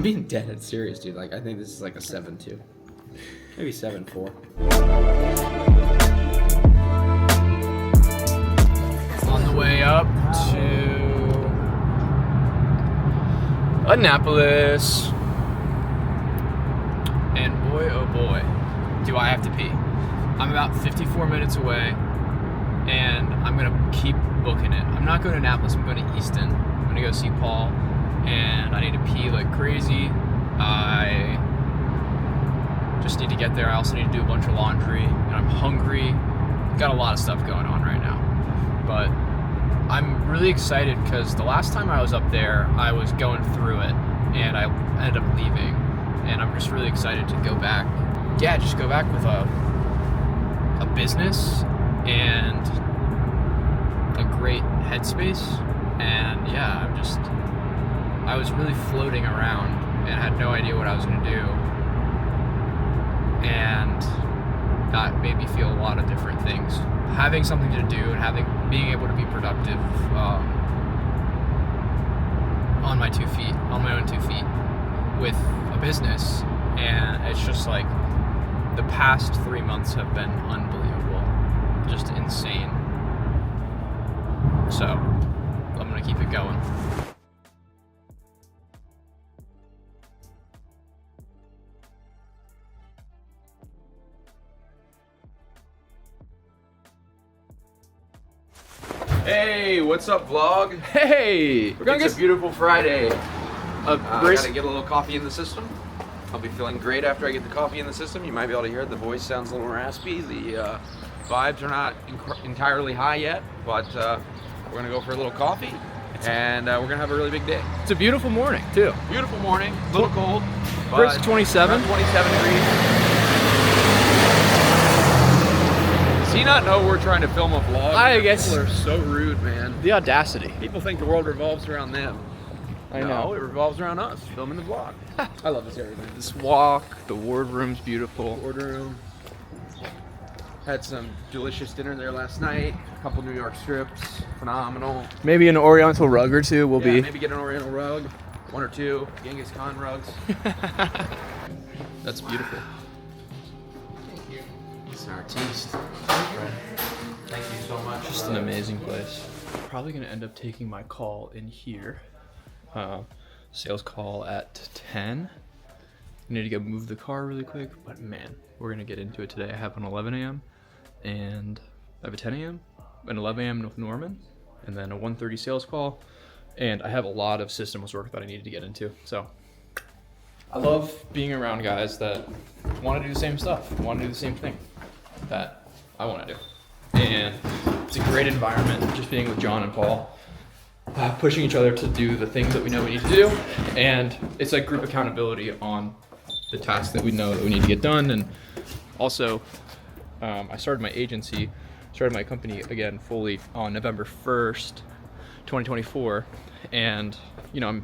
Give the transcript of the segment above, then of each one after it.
I'm being dead serious, dude. Like, I think this is like a 7-2. Maybe 7-4. On the way up to Annapolis. And boy, oh boy, do I have to pee. I'm about 54 minutes away, and I'm gonna keep booking it. I'm not going to Annapolis, I'm going to Easton. I'm gonna go see Paul, and I need to pee like crazy. I just need to get there. I also need to do a bunch of laundry, and I'm hungry. Got a lot of stuff going on right now. But I'm really excited because the last time I was up there, I was going through it, and I ended up leaving. And I'm just really excited to go back. Yeah, just go back with a business and a great headspace. And yeah, I was really floating around and had no idea what I was gonna do. And that made me feel a lot of different things. Having something to do and being able to be productive on my 2 feet, on my own 2 feet, with a business, and it's just like the past 3 months have been unbelievable, just insane. So I'm gonna keep it going. Hey, what's up, vlog? Hey, we're gonna It's a beautiful Friday. a I brisk. gotta get a little coffee in the system. I'll be feeling great after I get the coffee in the system. You might be able to hear it. The voice sounds a little raspy. The vibes are not entirely high yet, but we're gonna go for a little coffee, and we're gonna have a really big day. It's a beautiful morning too. Beautiful morning, a little cold. Brisk but 27. around 27 degrees. Does he not know we're trying to film a vlog? I guess- People are so rude, man. The audacity. People think the world revolves around them. I No, know. it revolves around us, filming the vlog. I love this area, man. This walk, the wardroom's beautiful. Order room. Had some delicious dinner there last night. A couple New York strips, phenomenal. Maybe an Oriental rug or two will Yeah, be. maybe get an Oriental rug, 1 or 2 Genghis Khan rugs. That's beautiful. It's an artiste. Thank you so much. Just an amazing place. Probably gonna end up taking my call in here. Sales call at 10. I need to go move the car really quick, but man, we're gonna get into it today. I have an 11 a.m. and I have a 10 a.m. an 11 a.m. with Norman, and then a 1:30 sales call. And I have a lot of systems work that I needed to get into. So I love being around guys that want to do the same stuff, want to do the same thing that I want to do. And it's a great environment just being with John and Paul, pushing each other to do the things that we know we need to do. And it's like group accountability on the tasks that we know that we need to get done. And also, I started my agency, started my company again fully on November 1st, 2024. And, you know,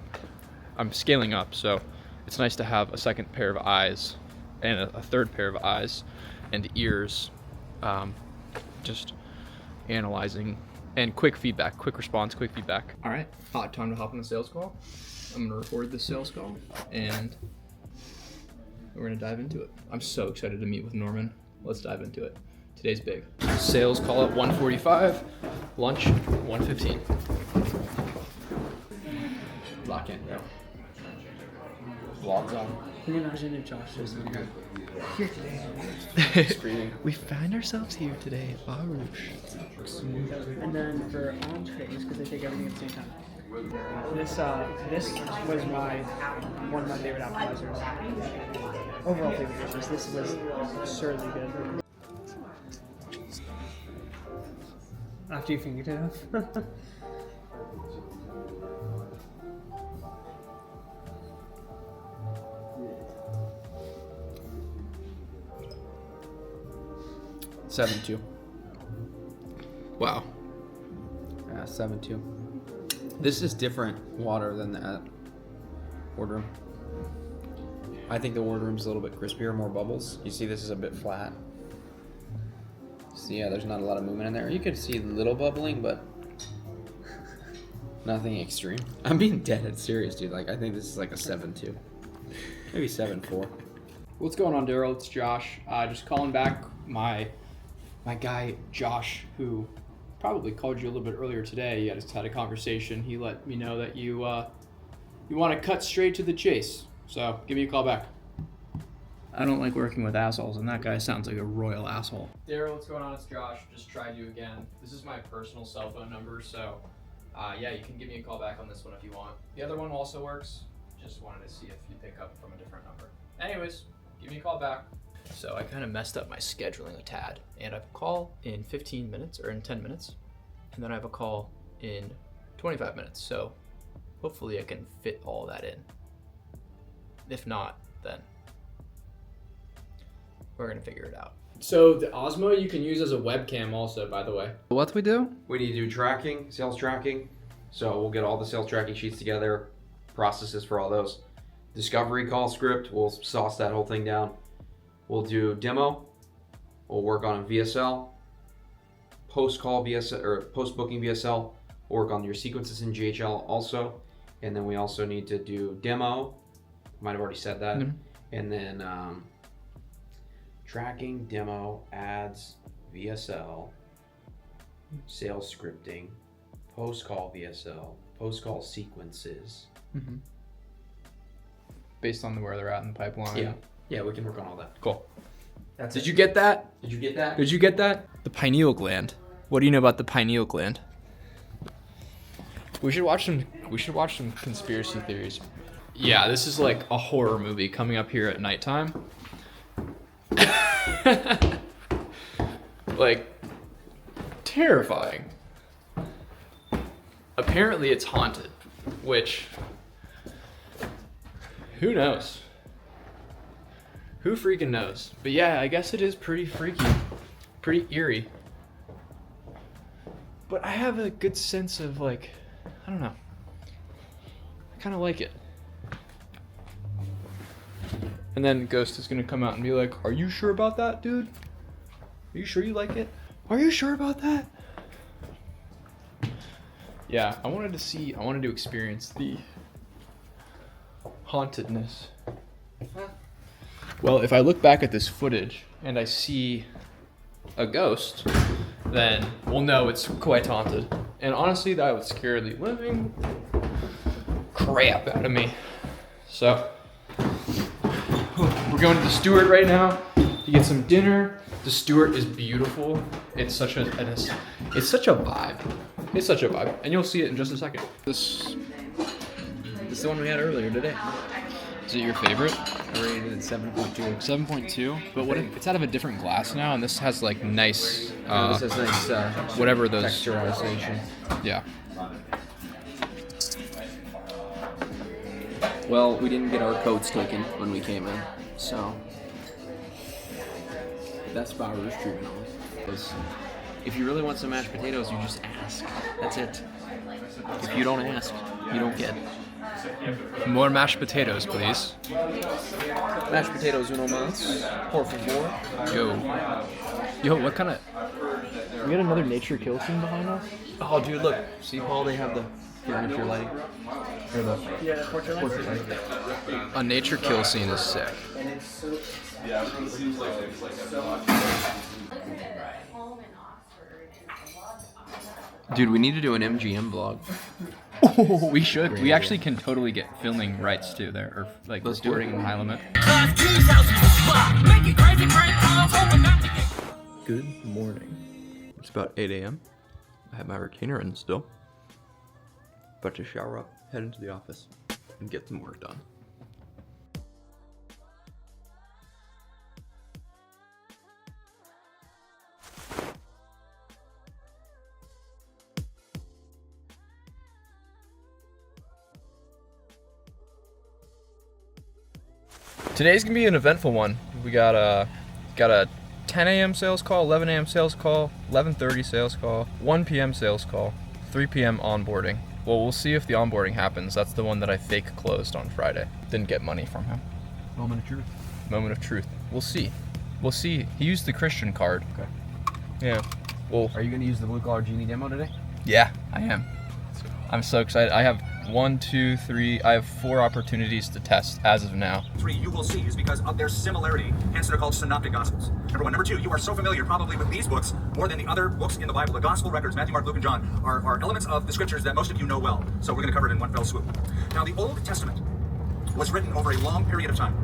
I'm scaling up. So it's nice to have a second pair of eyes and a third pair of eyes and ears, just analyzing, and quick feedback, quick response, quick feedback. All right, time to hop on the sales call. I'm gonna record this sales call, and we're gonna dive into it. I'm so excited to meet with Norman. Let's dive into it. Today's big. Sales call at 1:45, lunch 1:15. Lock in, bro. Vlog's on. Can you imagine if Josh was here today? We find ourselves here today at Baruch. And then for entrees, because they take everything at the same time. This was one of my favorite appetizers. Overall favorite dishes. This was absurdly good. After you fingered it. 7-2. Wow. Yeah, 7-2. This is different water than that wardroom. I think the wardroom's a little bit crispier, more bubbles. You see this is a bit flat. So yeah, there's not a lot of movement in there. You could see a little bubbling, but nothing extreme. I'm being dead serious, dude. Like, I think this is like a 7-2. Maybe 7.4. What's going on, Daryl? It's Josh. Just calling back my guy Josh, who probably called you a little bit earlier today. You guys had a conversation. He let me know that you want to cut straight to the chase. So give me a call back. I don't like working with assholes, and that guy sounds like a royal asshole. Daryl, what's going on? It's Josh. Just tried you again. This is my personal cell phone number, so yeah, you can give me a call back on this one if you want. The other one also works. Just wanted to see if you pick up from a different number. Anyways, give me a call back. So I kind of messed up my scheduling a tad, and I have a call in 15 minutes or in 10 minutes, and then I have a call in 25 minutes. So hopefully I can fit all that in. If not, then we're gonna figure it out. So the Osmo you can use as a webcam also, by the way. What we do? We need to do tracking, sales tracking. So we'll get all the sales tracking sheets together, processes for all those. Discovery call script, we'll sauce that whole thing down. We'll do demo. We'll work on VSL. Post-call VSL or post-booking VSL. We'll work on your sequences in GHL also. And then we also need to do demo. Might have already said that. Mm-hmm. And then tracking, demo, ads, VSL, sales scripting, post-call VSL, post-call sequences. Mm-hmm. Based on where they're at in the pipeline. Yeah, we can work on all that. Cool. Did you get that? Did you get that? Did you get that? The pineal gland. What do you know about the pineal gland? We should watch some conspiracy theories. Yeah, this is like a horror movie coming up here at nighttime. Like, terrifying. Apparently it's haunted, which, who knows? Who freaking knows? But yeah, I guess it is pretty freaky, pretty eerie. But I have a good sense of like, I don't know. I kind of like it. And then Ghost is gonna come out and be like, "Are you sure about that, dude? Are you sure you like it? Are you sure about that?" Yeah, I wanted to experience the hauntedness. Well, if I look back at this footage and I see a ghost, then we'll know it's quite haunted. And honestly, that would scare the living crap out of me. So, we're going to the Stewart right now to get some dinner. The Stewart is beautiful. It's such a vibe. It's such a vibe, and you'll see it in just a second. This is the one we had earlier today. Is it your favorite? I rated it 7.2. 7.2, but what if it's out of a different glass now, and this has like nice, This has nice whatever those texturization. Yeah. Well, we didn't get our codes taken when we came in, so that's Bauer's treatment on it. If you really want some mashed potatoes, you just ask. That's it. If you don't ask, you don't get. More mashed potatoes, please. Mashed potatoes uno más, por favor. Yo, what kind of? We got another nature kill scene behind us. Oh, dude, look. See, Paul, they have the furniture lighting. Or the Yeah, the portrait lights. A nature kill scene is sick. Dude, we need to do an MGM vlog. Oh, we should. We actually can totally get filming rights too there, or like Let's do recording it. in high limit. Good morning. It's about 8 a.m. I have my retainer in still. About to shower up, head into the office, and get some work done. Today's gonna be an eventful one. We got a 10 a.m. sales call, 11 a.m. sales call, 11:30 sales call, 1 p.m. sales call, 3 p.m. onboarding. Well, we'll see if the onboarding happens. That's the one that I fake closed on Friday. Didn't get money from him. Moment of truth. Moment of truth. We'll see. We'll see. He used the Christian card. Okay. Yeah. Well, Are you going to use the Blue Collar Genie demo today? yeah, I am. I'm so excited. I have 1, 2, 3. I have 4 opportunities to test as of now. 3 you will see is because of their similarity. Hence they're called synoptic gospels. Number 1. Number 2, you are so familiar probably with these books more than the other books in the Bible. The gospel records, Matthew, Mark, Luke, and John, are elements of the scriptures that most of you know well. So we're going to cover it in one fell swoop. Now, the Old Testament was written over a long period of time,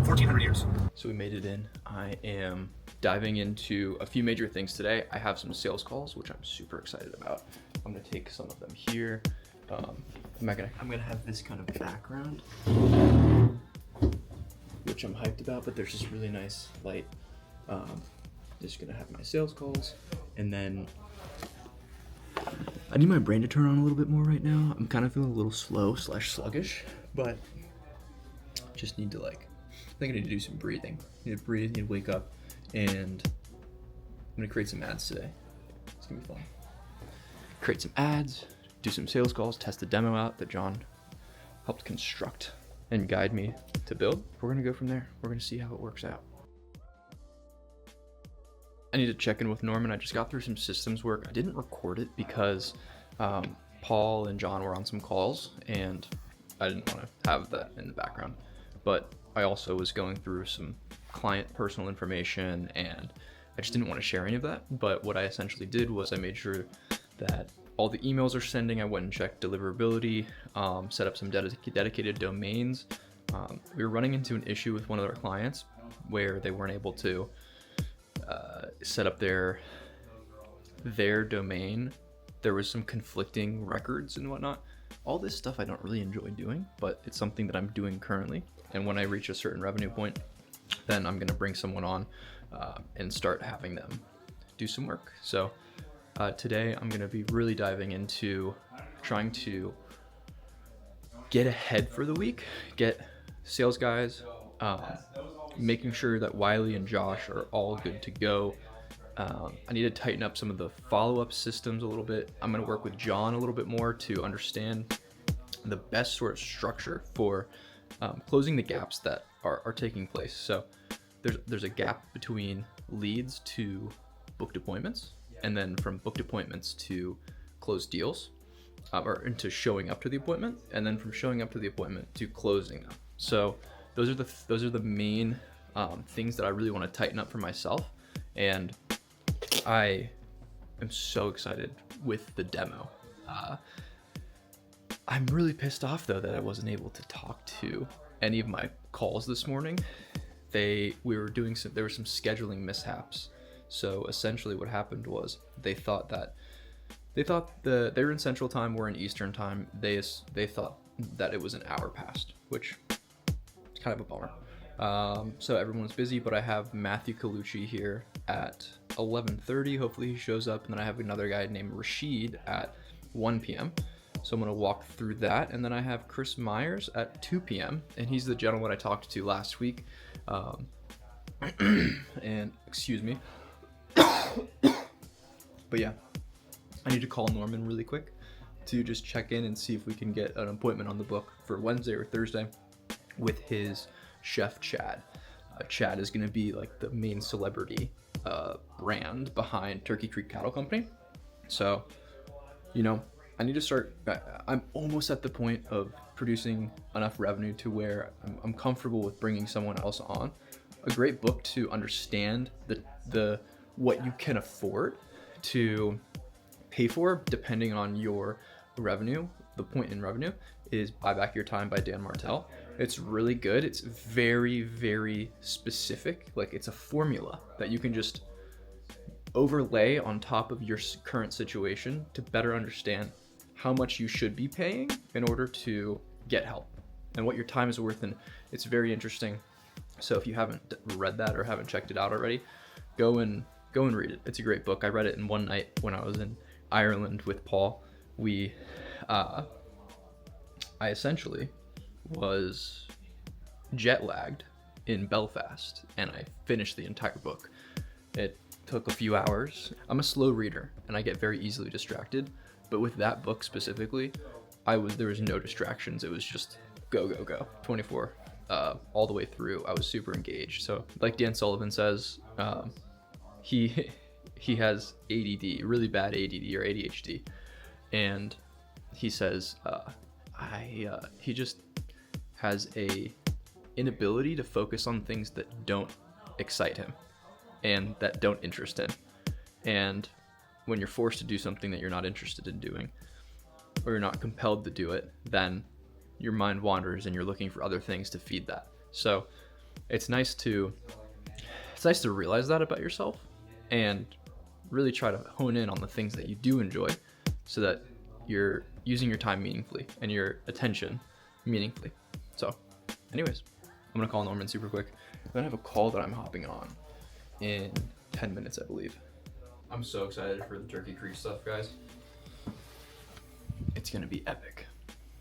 1400 years. So we made it in. I am diving into a few major things today. I have some sales calls, which I'm super excited about. I'm gonna take some of them here. I'm gonna have this kind of background, which I'm hyped about, but there's this really nice light. Just gonna have my sales calls, and then I need my brain to turn on a little bit more right now. I'm kind of feeling a little slow / sluggish, but just need to I think I need to do some breathing. I need to breathe, need to wake up, and I'm gonna create some ads today. It's gonna be fun. Create some ads, do some sales calls, test the demo out that John helped construct and guide me to build. We're gonna go from there. We're gonna see how it works out. I need to check in with Norman. I just got through some systems work. I didn't record it because Paul and John were on some calls and I didn't want to have that in the background. But I also was going through some client personal information and I just didn't want to share any of that. But what I essentially did was I made sure that all the emails are sending. I went and checked deliverability, set up some dedicated domains. We were running into an issue with one of our clients where they weren't able to set up their domain. There was some conflicting records and whatnot. All this stuff I don't really enjoy doing, but it's something that I'm doing currently. And when I reach a certain revenue point, then I'm gonna bring someone on and start having them do some work. So today I'm gonna be really diving into trying to get ahead for the week, get sales guys, making sure that Wiley and Josh are all good to go. I need to tighten up some of the follow-up systems a little bit. I'm going to work with John a little bit more to understand the best sort of structure for closing the gaps that are taking place. So there's a gap between leads to booked appointments, and then from booked appointments to closed deals, or into showing up to the appointment, and then from showing up to the appointment to closing them. So those are the main things that I really want to tighten up for myself, and I am so excited with the demo. I'm really pissed off though that I wasn't able to talk to any of my calls this morning. There were some scheduling mishaps. So essentially what happened was they thought they were in Central Time, we're in Eastern Time. They thought that it was an hour past, which is kind of a bummer. So everyone's busy, but I have Matthew Colucci here at 11:30. Hopefully he shows up, and then I have another guy named Rashid at 1 p.m. So I'm gonna walk through that, and then I have Chris Myers at 2 p.m. and he's the gentleman I talked to last week. And excuse me. But yeah, I need to call Norman really quick to just check in and see if we can get an appointment on the book for Wednesday or Thursday with his chef Chad. Chad is going to be like the main celebrity brand behind Turkey Creek Cattle Company. So, I need to start. I'm almost at the point of producing enough revenue to where I'm comfortable with bringing someone else on. A great book to understand the what you can afford to pay for depending on your revenue. The point in revenue is Buy Back Your Time by Dan Martell. It's really good. It's very, very specific. Like, it's a formula that you can just overlay on top of your current situation to better understand how much you should be paying in order to get help and what your time is worth. And it's very interesting. So if you haven't read that or haven't checked it out already, go and read it. It's a great book. I read it in one night when I was in Ireland with Paul. I essentially was jet lagged in Belfast, and I finished the entire book. It took a few hours. I'm a slow reader and I get very easily distracted, but with that book specifically, there was no distractions. It was just go 24 all the way through. I was super engaged. So like Dan Sullivan says, he has ADD, really bad ADD or ADHD, and he says he just has a inability to focus on things that don't excite him and that don't interest him. And when you're forced to do something that you're not interested in doing, or you're not compelled to do it, then your mind wanders and you're looking for other things to feed that. So it's nice to realize that about yourself and really try to hone in on the things that you do enjoy so that you're using your time meaningfully and your attention meaningfully. So anyways, I'm gonna call Norman super quick. I'm gonna have a call that I'm hopping on in 10 minutes, I believe. I'm so excited for the Turkey Creek stuff, guys. It's gonna be epic.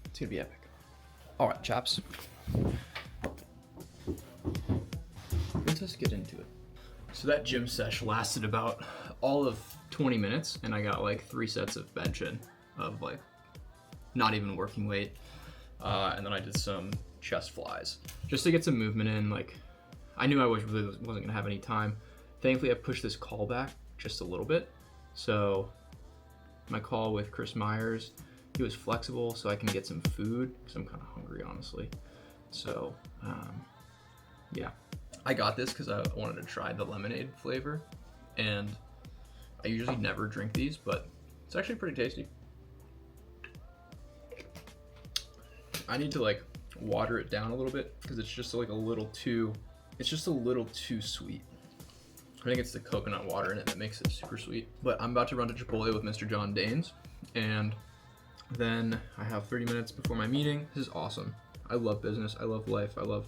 It's gonna be epic. All right, chaps. Let's just get into it. So that gym sesh lasted about all of 20 minutes, and I got like 3 sets of bench in of like not even working weight, and then I did some chest flies just to get some movement in. Like I knew I wasn't gonna have any time. Thankfully, I pushed this call back just a little bit. So my call with Chris Myers, he was flexible, so I can get some food because I'm kind of hungry, honestly. So yeah, I got this because I wanted to try the lemonade flavor, and I usually never drink these, but it's actually pretty tasty. I need to like water it down a little bit because it's just like a little too sweet. I think it's the coconut water in it that makes it super sweet. But I'm about to run to Chipotle with Mr. John Danes, and then I have 30 minutes before my meeting. This is awesome. I love business. I love life. I love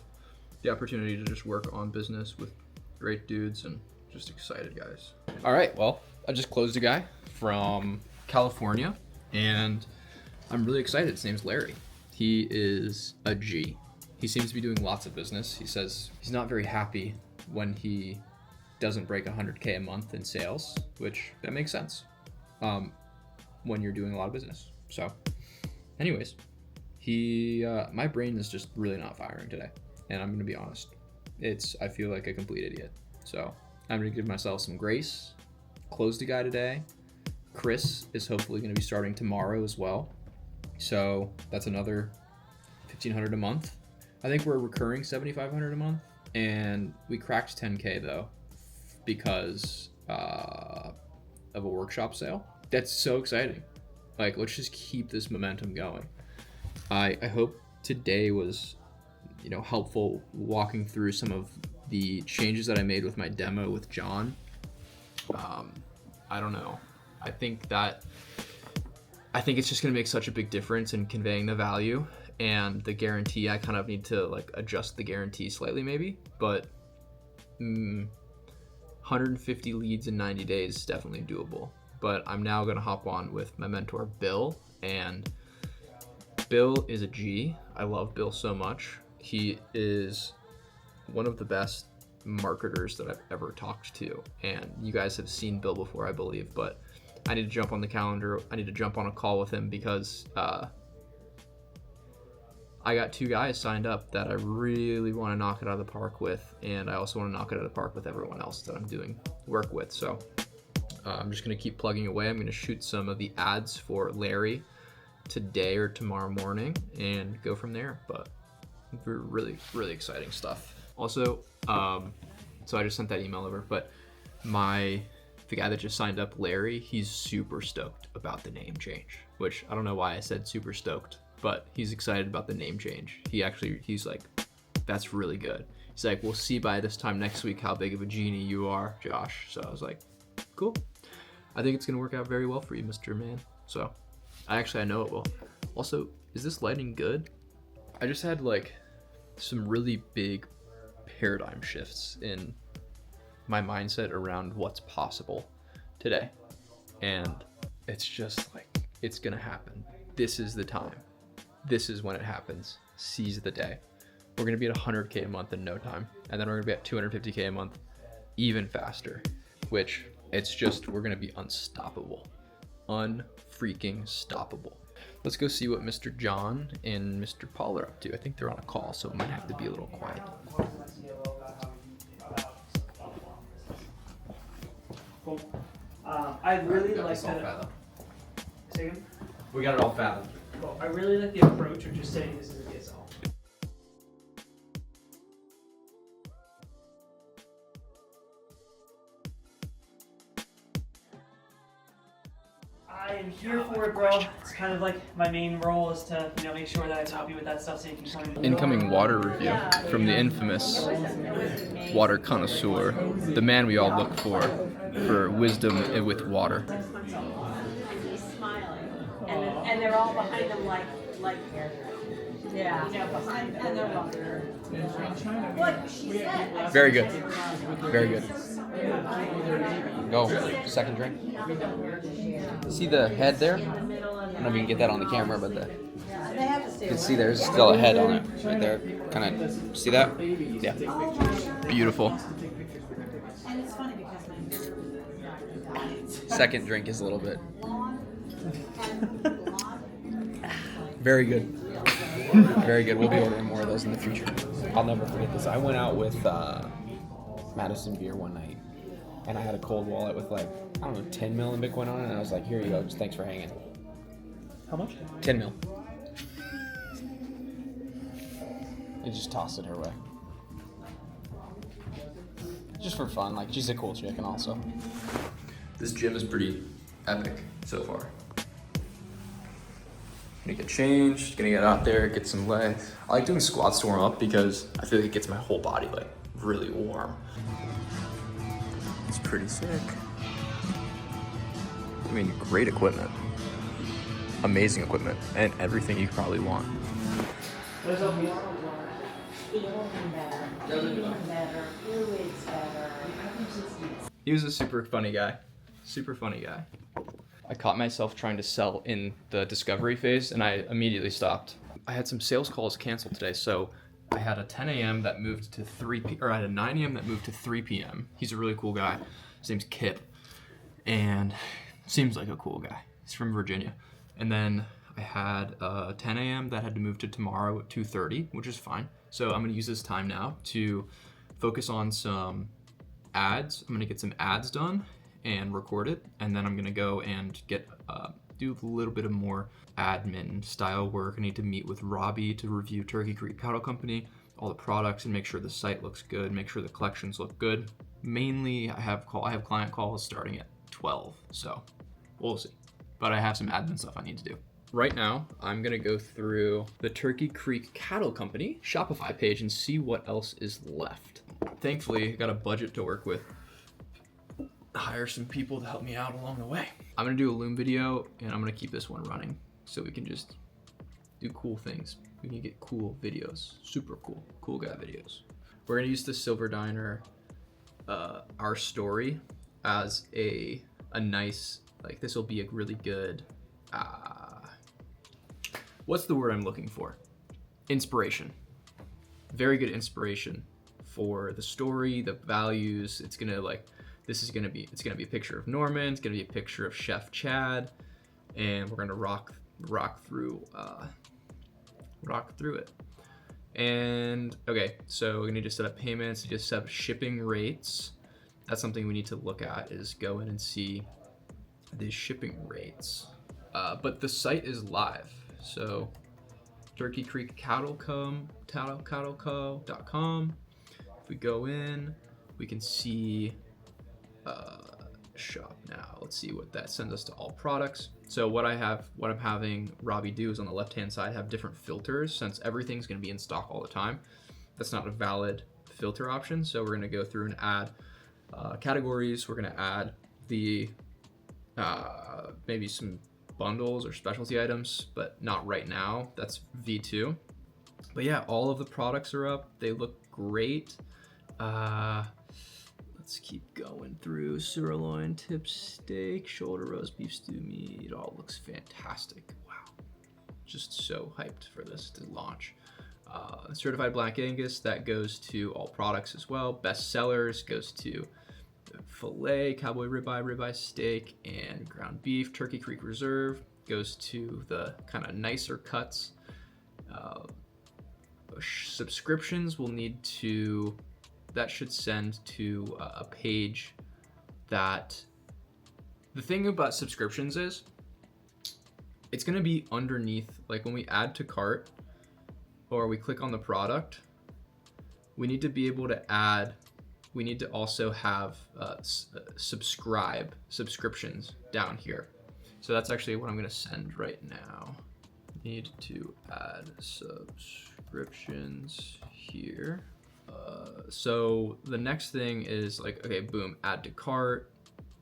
the opportunity to just work on business with great dudes, and just excited, guys. All right, well, I just closed a guy from California, and I'm really excited. His name's Larry. He is a G. He seems to be doing lots of business. He says he's not very happy when he doesn't break 100K a month in sales, which that makes sense when you're doing a lot of business. So anyways, my brain is just really not firing today, and I'm gonna be honest, I feel like a complete idiot. So I'm gonna give myself some grace. Closed a guy today. Chris is hopefully gonna be starting tomorrow as well, so that's another $1,500 a month. I think we're recurring $7,500 a month, and we cracked 10K though because of a workshop sale. That's so exciting. Like, let's just keep this momentum going. I hope today was, helpful walking through some of the changes that I made with my demo with John. I don't know. I think it's just gonna make such a big difference in conveying the value and the guarantee. I kind of need to like adjust the guarantee slightly maybe, but 150 leads in 90 days is definitely doable. But I'm now gonna hop on with my mentor, Bill, and Bill is a G. I love Bill so much. He is one of the best marketers that I've ever talked to, and you guys have seen Bill before, I believe, but I need to jump on the calendar. I need to jump on a call with him because I got 2 guys signed up that I really want to knock it out of the park with, and I also want to knock it out of the park with everyone else that I'm doing work with. So I'm just going to keep plugging away. I'm going to shoot some of the ads for Larry today or tomorrow morning and go from there. But really, really exciting stuff. Also, so I just sent that email over, but the guy that just signed up, Larry, he's super stoked about the name change, which I don't know why I said super stoked, but he's excited about the name change. He's like, that's really good. He's like, we'll see by this time next week how big of a genie you are, Josh. So I was like, cool. I think it's gonna work out very well for you, Mr. Man. So I know it will. Also, is this lighting good? I just had like some really big paradigm shifts in my mindset around what's possible today. And it's just like, it's gonna happen. This is the time. This is when it happens. Seize the day. We're gonna be at 100K a month in no time. And then we're gonna be at 250K a month even faster, which we're gonna be unstoppable. Unfreaking stoppable. Let's go see what Mr. John and Mr. Paul are up to. I think they're on a call, so it might have to be a little quiet. Cool. I'd really like to. Say again? We got it all fathomed. Cool. I really like the approach of just saying this is a DSL. I am here for it, bro. It's kind of like my main role is to, make sure that I help you with that stuff so you can come in. Incoming water review from the infamous water connoisseur, the man we all look for wisdom with water. He's smiling, and they're all behind him like, yeah, behind them, and they're like, what she said. Very good. Very good. Go. Second drink. See the head there? I don't know if you can get that on the camera, but you can see there's still a head on it right there. Kind of see that? Yeah. Beautiful. And it's funny because my Second drink is a little bit. Very good. Very good. We'll be ordering more of those in the future. I'll never forget this. I went out with Madison Beer one night, and I had a cold wallet with 10 mil in Bitcoin on it, and I was like, here you go, just thanks for hanging. How much? 10 mil. I just tossed it her way. Just for fun, she's a cool chick, and also. This gym is pretty epic so far. Gonna get changed, gonna get out there, get some legs. I like doing squats to warm up because I feel like it gets my whole body really warm. It's pretty sick. I mean, great equipment. Amazing equipment, and everything you probably want. feeling better, fluids better. He was a super funny guy. Super funny guy. I caught myself trying to sell in the discovery phase, and I immediately stopped. I had some sales calls canceled today, so I had a 10 a.m. that moved to 3 p.m. or I had a 9 a.m. that moved to 3 p.m. He's a really cool guy. His name's Kip, and seems like a cool guy. He's from Virginia. And then I had a 10 a.m. that had to move to tomorrow at 2:30, which is fine. So I'm gonna use this time now to focus on some ads. I'm gonna get some ads done and record it, and then I'm gonna go and get do a little bit of more admin style work. I need to meet with Robbie to review Turkey Creek Cattle Company, all the products, and make sure the site looks good, make sure the collections look good. Mainly, I have client calls starting at 12, so we'll see. But I have some admin stuff I need to do. Right now, I'm gonna go through the Turkey Creek Cattle Company Shopify page and see what else is left. Thankfully, I got a budget to work with. Hire some people to help me out along the way. I'm gonna do a Loom video, and I'm gonna keep this one running so we can just do cool things. We can get cool videos, super cool guy videos. We're gonna use the Silver Diner, our story, as a nice, this will be a really good, what's the word I'm looking for? Inspiration. Very good inspiration for the story, the values. It's gonna it's gonna be a picture of Norman, it's gonna be a picture of Chef Chad, and we're gonna rock through it. And okay, so we need to set up payments, we just set up shipping rates. That's something we need to look at, is go in and see the shipping rates. But the site is live, so Turkey Creek cattleco.com. If we go in, we can see shop now. Let's see what that sends us to, all products. So what I'm having Robbie do is on the left hand side have different filters, since everything's going to be in stock all the time. That's not a valid filter option, so we're going to go through and add categories. We're going to add the maybe some bundles or specialty items, but not right now. That's V2. But yeah, all of the products are up. They look great. Let's keep going through. Sirloin, tip steak, shoulder roast, beef stew meat. It all looks fantastic. Wow. Just so hyped for this to launch. Certified Black Angus, that goes to all products as well. Best sellers goes to filet, cowboy ribeye steak, and ground beef. Turkey Creek Reserve goes to the kind of nicer cuts. Subscriptions will need to, that should send to a page that, the thing about subscriptions is it's gonna be underneath, like when we add to cart or we click on the product, we need to be able to add, we need to also have subscriptions down here. So that's actually what I'm gonna send right now. Need to add subscriptions here. So the next thing is like, okay, boom, add to cart.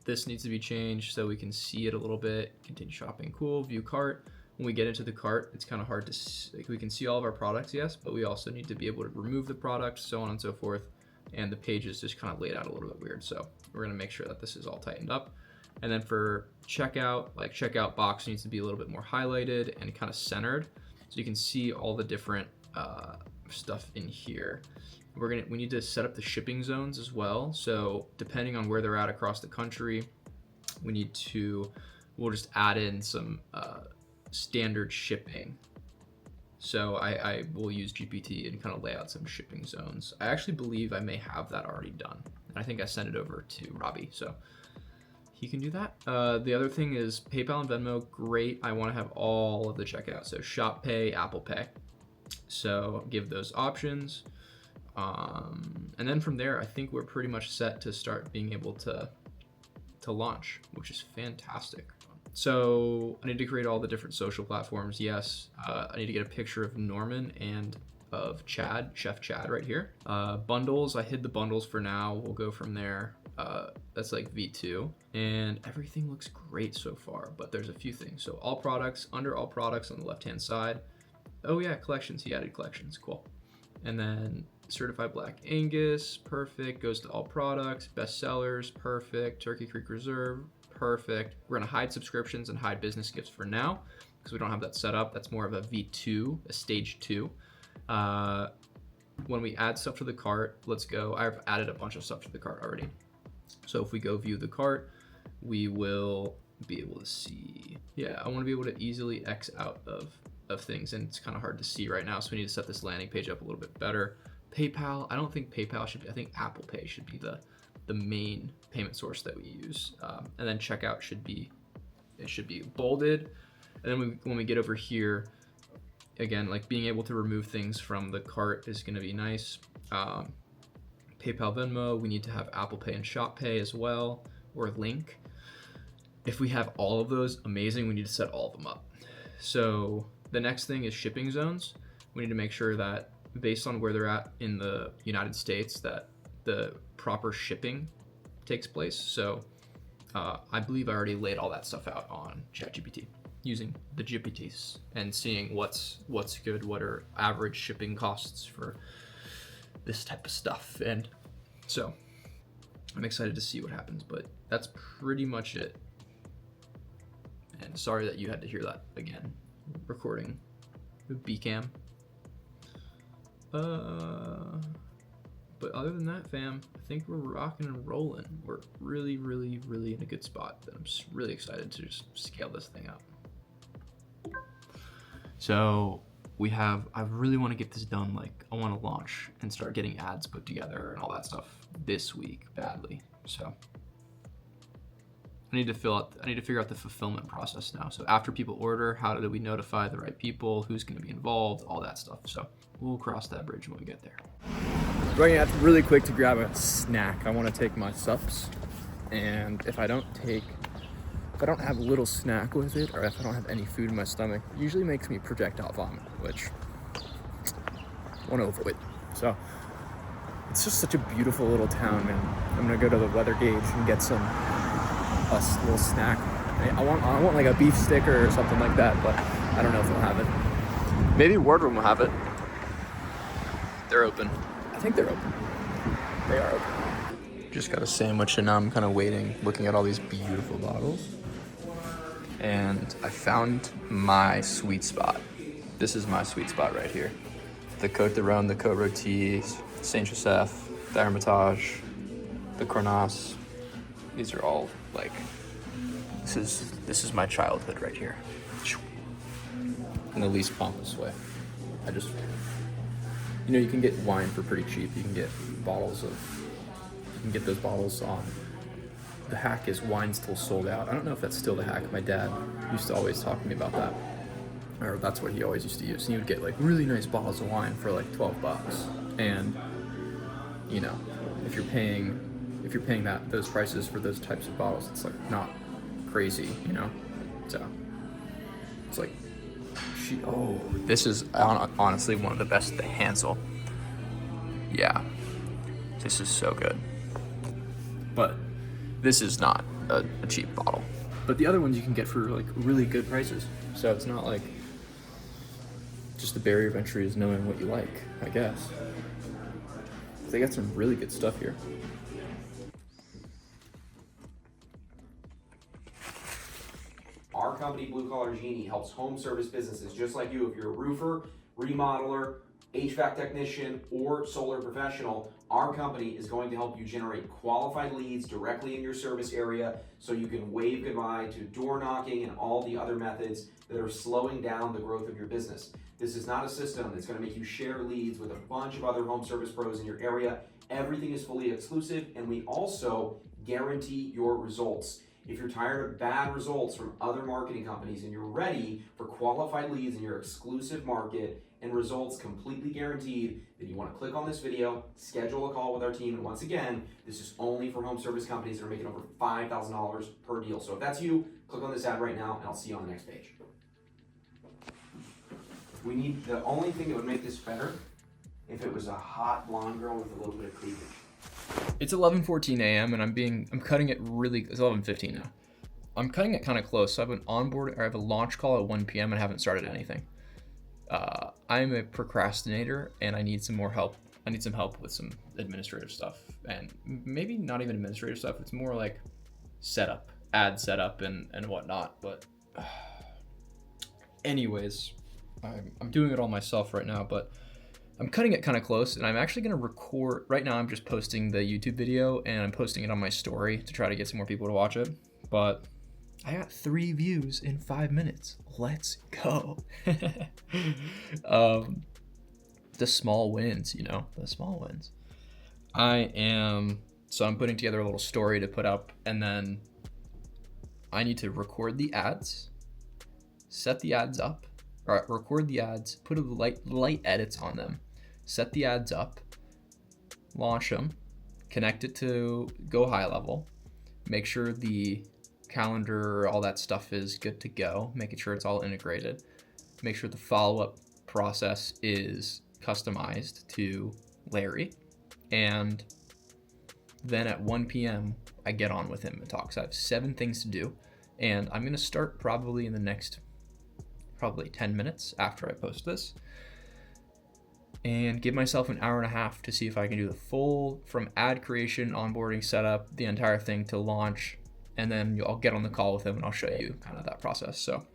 This needs to be changed so we can see it a little bit. Continue shopping, cool, view cart. When we get into the cart, it's kind of hard to, like, we can see all of our products, yes, but we also need to be able to remove the product, so on and so forth. And the page is just kind of laid out a little bit weird. So we're gonna make sure that this is all tightened up. And then for checkout, like checkout box needs to be a little bit more highlighted and kind of centered. So you can see all the different stuff in here. We need to set up the shipping zones as well. So depending on where they're at across the country, we'll just add in some standard shipping. So I will use GPT and kind of lay out some shipping zones. I actually believe I may have that already done. I think I sent it over to Robbie, so he can do that. The other thing is PayPal and Venmo, great. I want to have all of the checkout. So Shop Pay, Apple Pay. So give those options. And then from there, I think we're pretty much set to start being able to launch, which is fantastic. So I need to create all the different social platforms. Yes. I need to get a picture of Norman and of Chad, Chef Chad right here. Bundles, I hid the bundles for now. We'll go from there. That's like V2, and everything looks great so far, but there's a few things. So all products, under all products on the left-hand side. Oh yeah, collections, he added collections, cool. And then Certified Black Angus, perfect, goes to all products. Best sellers, perfect. Turkey Creek Reserve, perfect. We're gonna hide subscriptions and hide business gifts for now because we don't have that set up. That's more of a V2, a stage 2. When we add stuff to the cart, let's go. I've added a bunch of stuff to the cart already. So if we go view the cart, we will be able to see, yeah, I want to be able to easily X out of things, and it's kind of hard to see right now, so we need to set this landing page up a little bit better. PayPal, I don't think PayPal should be, I think Apple Pay should be the main payment source that we use. And then checkout should be bolded. And then when we get over here, again, like being able to remove things from the cart is going to be nice. PayPal, Venmo, we need to have Apple Pay and Shop Pay as well, or Link. If we have all of those, amazing, we need to set all of them up. So the next thing is shipping zones. We need to make sure that based on where they're at in the United States, that the proper shipping takes place. So I believe I already laid all that stuff out on ChatGPT using the GPTs and seeing what's good, what are average shipping costs for this type of stuff. And so I'm excited to see what happens, but that's pretty much it. And sorry that you had to hear that again, recording with Bcam. But other than that, fam, I think we're rocking and rolling. We're really, really, really in a good spot. I'm just really excited to just scale this thing up. So I really want to get this done. Like, I want to launch and start getting ads put together and all that stuff this week badly. So I need to figure out the fulfillment process now. So after people order, how do we notify the right people? Who's going to be involved? All that stuff. So we'll cross that bridge when we get there. Going out really quick to grab a snack. I want to take my sups, and if I don't have a little snack with it, or if I don't have any food in my stomach, it usually makes me projectile vomit, which I want to avoid. So it's just such a beautiful little town, and I'm gonna go to the weather gauge and get a little snack. I want like a beef sticker or something like that, but I don't know if they'll have it. Maybe Wardroom will have it. They're open. I think they're open. They are open. Just got a sandwich and now I'm kind of waiting, looking at all these beautiful bottles. And I found my sweet spot. This is my sweet spot right here. The Côte de Rhône, the Côte Rôtie, Saint Joseph, the Hermitage, the Cornas. These are all like, this is my childhood right here. In the least pompous way. You can get wine for pretty cheap. You can get those bottles on the hack is wine still sold out. I don't know if that's still the hack. My dad used to always talk to me about that, or that's what he always used to use. And he would get like really nice bottles of wine for like $12, and you know, if you're paying those prices for those types of bottles, it's like not crazy, you know. So it's like, this is honestly one of the best. The Hansel. Yeah, this is so good. But this is not a cheap bottle. But the other ones you can get for like really good prices. So it's not like, just the barrier of entry is knowing what you like, I guess. They got some really good stuff here. Our company, Blue Collar Genie, helps home service businesses just like you. If you're a roofer, remodeler, HVAC technician, or solar professional, our company is going to help you generate qualified leads directly in your service area so you can wave goodbye to door knocking and all the other methods that are slowing down the growth of your business. This is not a system that's going to make you share leads with a bunch of other home service pros in your area. Everything is fully exclusive, and we also guarantee your results. If you're tired of bad results from other marketing companies and you're ready for qualified leads in your exclusive market and results completely guaranteed, then you want to click on this video, schedule a call with our team. And once again, this is only for home service companies that are making over $5,000 per deal. So if that's you, click on this ad right now and I'll see you on the next page. We need, the only thing that would make this better, if it was a hot blonde girl with a little bit of cleavage. It's 11:14 a.m. and I'm cutting it really. It's 11:15 now. I'm cutting it kind of close. So I have a launch call at 1 p.m. and I haven't started anything. I'm a procrastinator and I need some more help. I need some help with some administrative stuff, and maybe not even administrative stuff. It's more like setup, ad setup, and whatnot. But anyways, I'm doing it all myself right now, but I'm cutting it kind of close, and I'm actually going to record. Right now I'm just posting the YouTube video and I'm posting it on my story to try to get some more people to watch it. But I got 3 views in 5 minutes. Let's go. The small wins, you know, the small wins. So I'm putting together a little story to put up, and then I need to record the ads, set the ads up, or record the ads, put a light edits on them, set the ads up, launch them, connect it to Go High Level, make sure the calendar, all that stuff is good to go, making sure it's all integrated, make sure the follow-up process is customized to Larry, and then at 1 p.m. I get on with him and talk. So I have 7 things to do, and I'm gonna start probably in the next 10 minutes after I post this, and give myself an hour and a half to see if I can do the full, from ad creation, onboarding, setup, the entire thing to launch, and then I'll get on the call with him and I'll show you kind of that process. So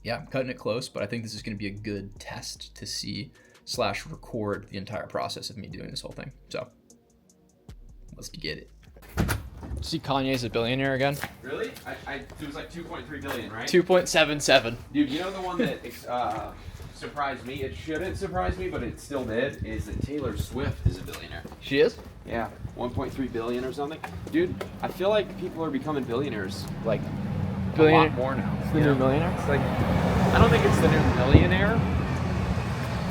yeah, I'm cutting it close, but I think this is going to be a good test to see / record the entire process of me doing this whole thing. So let's get it. See, Kanye's a billionaire again. Really? It was like 2.3 billion, right? 2.77. Dude, you know the one that surprised me? It shouldn't surprise me, but it still did, is that Taylor Swift is a billionaire. She is? Yeah, 1.3 billion or something. Dude, I feel like people are becoming billionaires, like, a lot more now. It's the new millionaire? It's like, I don't think it's the new millionaire,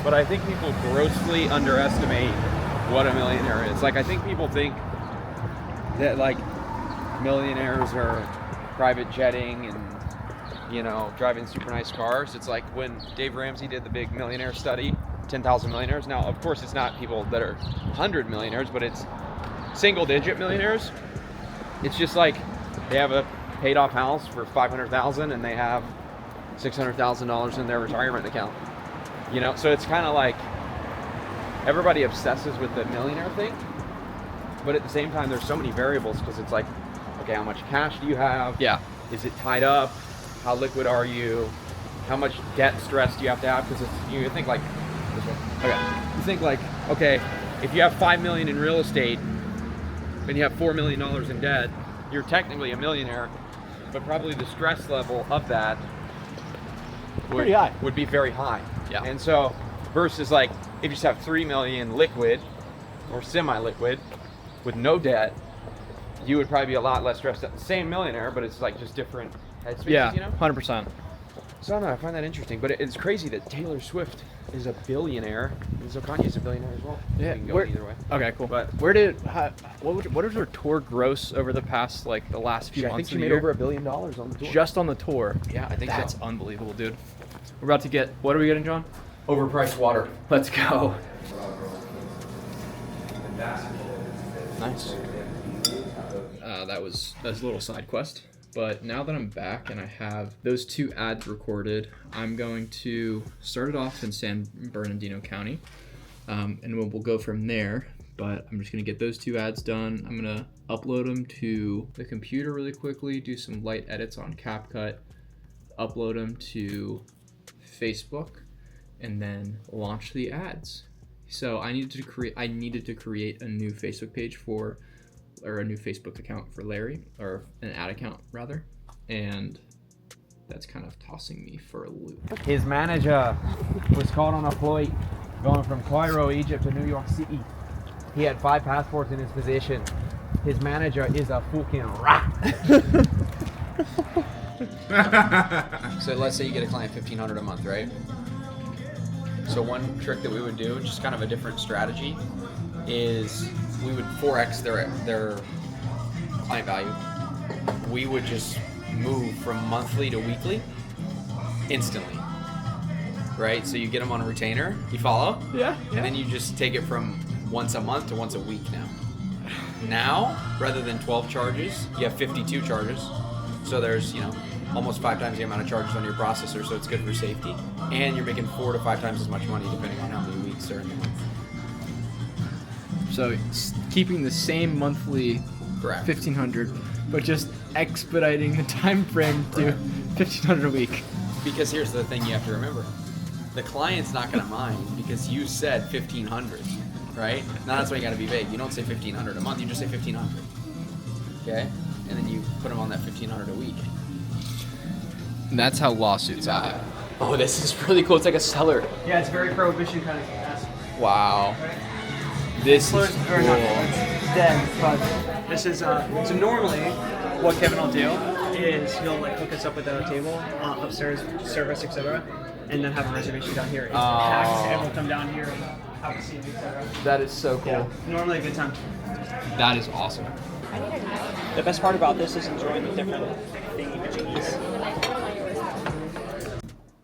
but I think people grossly underestimate what a millionaire is. Like, I think people think that, like, millionaires are private jetting and, you know, driving super nice cars. It's like when Dave Ramsey did the big millionaire study, 10,000 millionaires. Now, of course, it's not people that are 100 millionaires, but it's single-digit millionaires. It's just like they have a paid-off house for $500,000 and they have $600,000 in their retirement account. You know, so it's kind of like everybody obsesses with the millionaire thing, but at the same time, there's so many variables because it's like, okay, how much cash do you have? Yeah. Is it tied up? How liquid are you? How much debt stress do you have to have? Because you think like, you think like, okay, if you have $5 million in real estate and you have $4 million in debt, you're technically a millionaire, but probably the stress level of that would be very high. Yeah. And so versus like if you just have $3 million liquid or semi-liquid with no debt, you would probably be a lot less stressed out. Same millionaire, but it's like just different headspaces, Yeah, you know? 100%. So I don't know, I find that interesting. But it's crazy that Taylor Swift is a billionaire, and so Kanye's a billionaire as well. Yeah, You can go where- either way. Okay, cool. But- what was her tour gross over the past like the last few I think months she of the made year? over $1 billion on the tour. Just on the tour. Yeah, I think That's so. unbelievable, dude. We're about to get. What are we getting, John? Overpriced water. Let's go. Nice. That was a little side quest. But now that I'm back and I have those 2 ads recorded, I'm going to start it off in San Bernardino County, and we'll go from there. But I'm just gonna get those 2 ads done. I'm gonna upload them to the computer really quickly, do some light edits on CapCut, upload them to Facebook, and then launch the ads. So I needed to create a new Facebook page or a new Facebook account for Larry, or an ad account rather, and that's kind of tossing me for a loop. His manager was caught on a flight going from Cairo, Egypt to New York City. He had 5 passports in his possession. His manager is a fucking rat. So let's say you get a client $1,500 a month, right? So one trick that we would do, just kind of a different strategy, is we would 4x their client value. We would just move from monthly to weekly instantly, right? So you get them on a retainer, you follow? Yeah. And then you just take it from once a month to once a week now. Now, rather than 12 charges, you have 52 charges. So there's, almost 5 times the amount of charges on your processor, so it's good for safety. And you're making 4 to 5 times as much money depending on how many weeks are in the month. So it's keeping the same monthly Correct. 1,500, but just expediting the time frame to 1,500 a week. Because here's the thing you have to remember. The client's not going to mind because you said 1,500, right? Now that's why you got to be vague. You don't say 1,500 a month, you just say 1,500. Okay? And then you put them on that 1,500 a week. And that's how lawsuits happen. Oh, this is really cool. It's like a seller. Yeah, it's very prohibition kind of esque. Wow. This is Closed or not, cool. it's dead, but this is so normally what Kevin will do is he'll like hook us up with a table upstairs, service, etc., and then have a reservation down here. It's packed, and we'll come down here, have a seat, etc. That is so cool. Yeah, normally a good time. That is awesome. The best part about this is enjoying the different thingy-majiggies.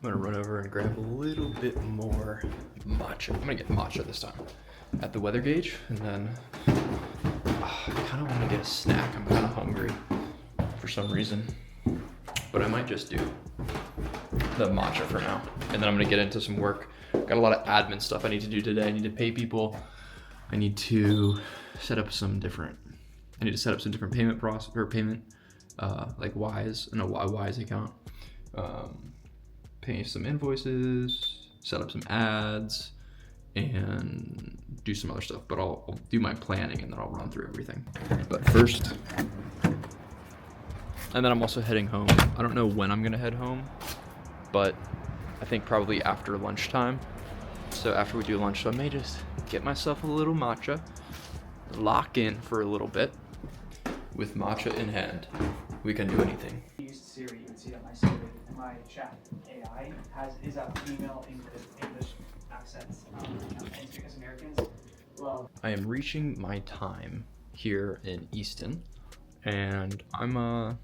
I'm gonna run over and grab a little bit more matcha. I'm gonna get matcha this time at the weather gauge, and then I kind of want to get a snack. I'm kind of hungry for some reason, but I might just do the matcha for now, and then I'm gonna get into some work. Got a lot of admin stuff I need to do today. I need to pay people. I need to set up some different. I need to set up some different payment process or payment, like Wise and a Wise account. Pay some invoices, set up some ads, and do some other stuff. But I'll do my planning and then I'll run through everything. But first, and then I'm also heading home. I don't know when I'm gonna head home, but I think probably after lunchtime. So after we do lunch, so I may just get myself a little matcha, lock in for a little bit. With matcha in hand, we can do anything. Used Siri, you can see that my chat AI is a female English accents. And because Americans love. I am reaching my time here in Easton, and I'm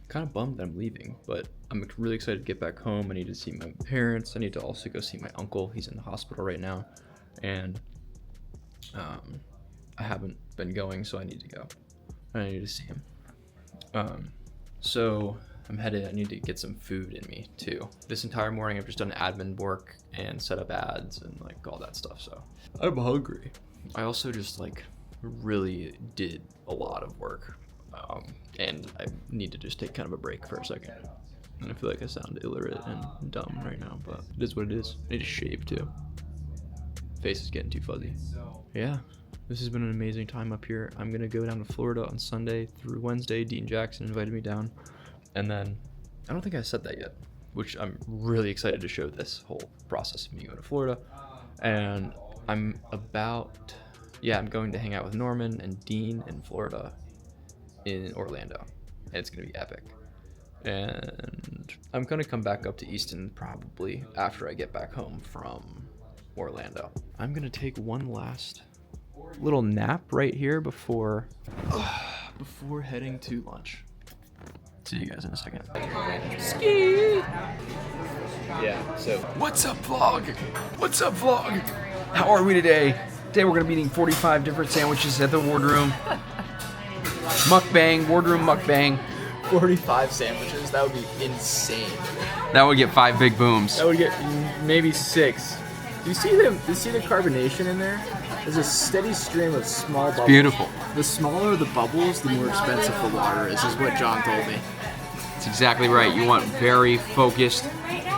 kind of bummed that I'm leaving, but I'm really excited to get back home. I need to see my parents. I need to also go see my uncle. He's in the hospital right now, and I haven't been going, so I need to go. I need to see him. So I'm headed. I need to get some food in me too. This entire morning I've just done admin work and set up ads and like all that stuff, so I'm hungry. I also just like really did a lot of work, and I need to just take kind of a break for a second. And I feel like I sound illiterate and dumb right now, but it is what it is. I need to shave too. Face is getting too fuzzy. Yeah, this has been an amazing time up here. I'm gonna go down to Florida on Sunday through Wednesday. Dean Jackson invited me down. And then, I don't think I said that yet, which I'm really excited to show this whole process of me going to Florida. And I'm going to hang out with Norman and Dean in Florida in Orlando. And it's gonna be epic. And I'm gonna come back up to Easton probably after I get back home from Orlando. I'm gonna take one last little nap right here before heading to lunch. See you guys in a second. Ski! Yeah, so What's up, vlog? What's up, vlog? How are we today? Today we're gonna be eating 45 different sandwiches at the Wardroom. Mukbang, Wardroom mukbang. 45 sandwiches, that would be insane. That would get 5 big booms. That would get maybe 6. Do you see the carbonation in there? There's a steady stream of small bubbles. Beautiful. The smaller the bubbles, the more expensive the water is what John told me. That's exactly right. You want very focused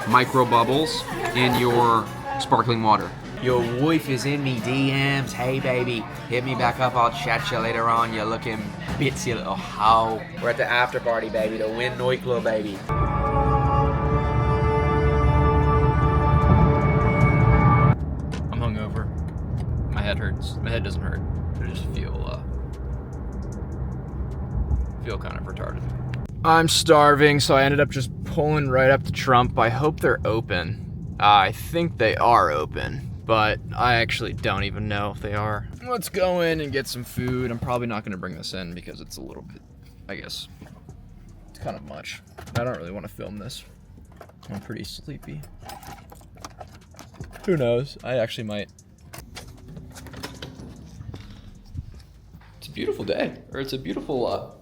micro bubbles in your sparkling water. Your wife is in me DMs. Hey, baby, hit me back up. I'll chat you later on. You're looking bitsy little hoe. We're at the after party, baby. The Wynn nightclub, baby. I'm hungover. My head hurts. My head doesn't hurt. I just feel kind of retarded. I'm starving, so I ended up just pulling right up to Trump. I hope they're open. I think they are open, but I actually don't even know if they are. Let's go in and get some food. I'm probably not gonna bring this in because it's a little bit, I guess, it's kind of much. I don't really want to film this. I'm pretty sleepy. Who knows? I actually might. It's a beautiful day, or it's a beautiful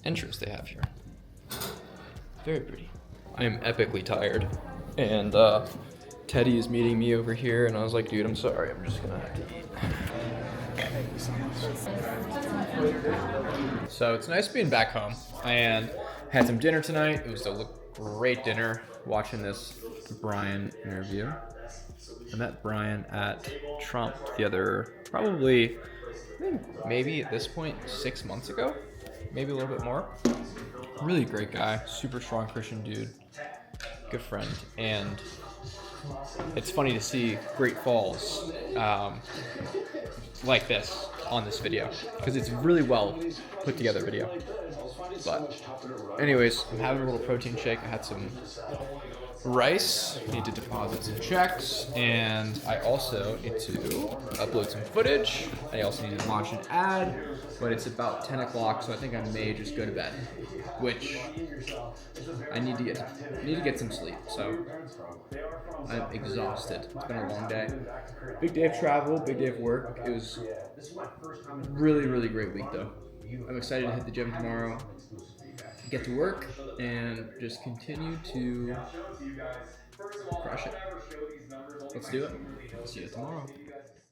entrance they have here. Very pretty. I am epically tired, and Teddy is meeting me over here, and I was like, dude, I'm sorry, I'm just gonna have to eat. So it's nice being back home, and had some dinner tonight. It was a great dinner, watching this Brian interview. I met Brian at Trump the other, probably, maybe at this point, 6 months ago, maybe a little bit more. Really great guy, super strong Christian dude, good friend, and it's funny to see Great Falls like this on this video, because it's really well put together video. But anyways, I'm having a little protein shake. I had some rice, need to deposit some checks, and I also need to upload some footage. I also need to launch an ad, but it's about 10 o'clock, so I think I may just go to bed, which I need to get some sleep, so I'm exhausted. It's been a long day. Big day of travel, big day of work. It was really, really great week though. I'm excited to hit the gym tomorrow, get to work, and just continue to crush it. Let's do it. See you tomorrow.